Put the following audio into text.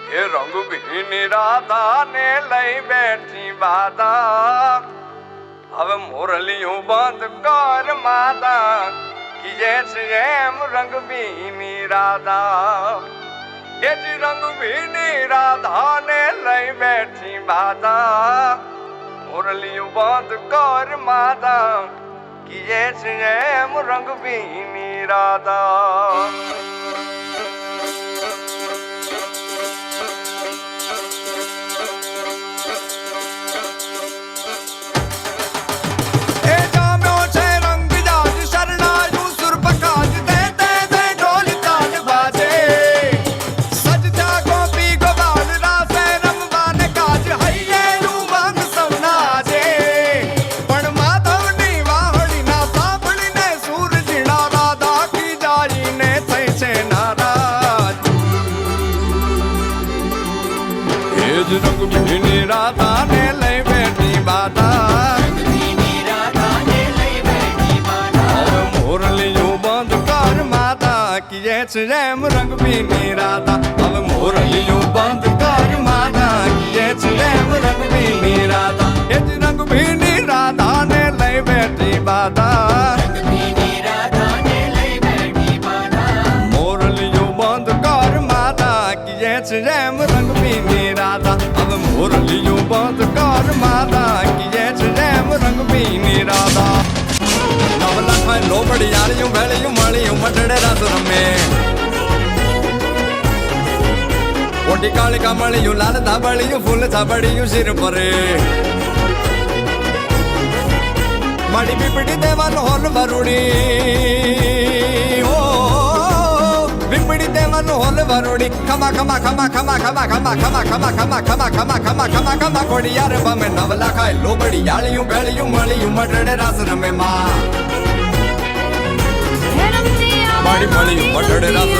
એ રંગભીની રાધાને લઈ બેઠી બાધા હવે મોરલિયું બંધ કર માતા કીજે છે એમ રંગભીની રાધા એ જ રંગભીની રાધાને લઈ બેઠી બાધા મોરલિયું બંધ કર માતા કીજે છે એમ રંગભીની રાધા રંગભીની રાધાને લઈ બેઠી બાધા હવે મોરલિયું બંધ કર માતા કીએ છે એમ રંગભીની રાધા હવે મોરલિયું બંધ કર માતા કીએ છે એમ રંગભીની રાધા એ જ રંગભીની રાધાને લઈ બેઠી બાધા મોરલિયું બંધ કર માતા કીએ છે એમ રંગભીની રાધા હવે મોરલિયું બંધ કર માતા કીએ છે એમ રંગભીની રાધા નવલખમાં લોબડી યાળિયું વેળિયું મળિયું મટડે રાત રમે ઓટી કાળી કામળિયું લાલ ધાબળિયું ફૂલ ધાબળિયું શિર પરે માડી પીપડી દેવાનો હોલ વરુડી વિપડી દેવાનો હોલ વરુડી ખમા ખમા ખમા ખમા ખમા ખમા ખમા ખમા ખમા ખમા ખમા ખમા ખમા ખમા ખોડી યાર બમે નવલા ખાય લોબડી યાળિયું બેળિયું મળિયું મટડે રાસ રમે માં માડી મળિયું મટડે રાસ